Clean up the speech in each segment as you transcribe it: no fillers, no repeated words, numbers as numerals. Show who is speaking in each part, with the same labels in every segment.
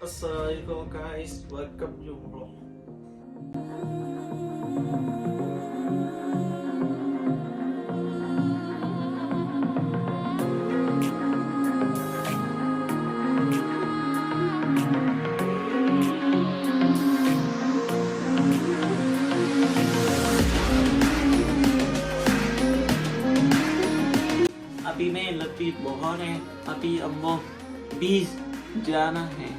Speaker 1: Assalamualaikum guys, welcome yung vlog. अभी मैं लपीट बहुत है, अभी अब वो 20 जाना है.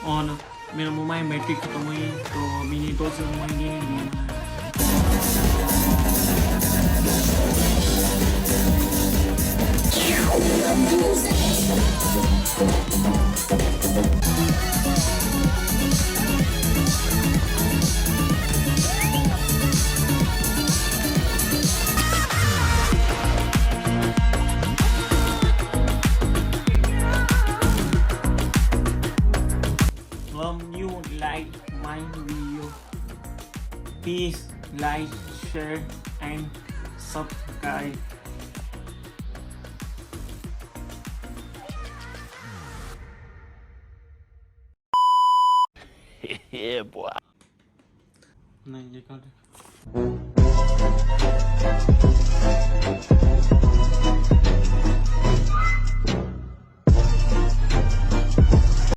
Speaker 1: और मेरा मोबाइल बैटरी खत्म हुई तो मिनी 2 से मोबाइल ये नहीं है. You like my video, please like, share and subscribe.
Speaker 2: Yeah, boy.
Speaker 1: नहीं ये कौन है?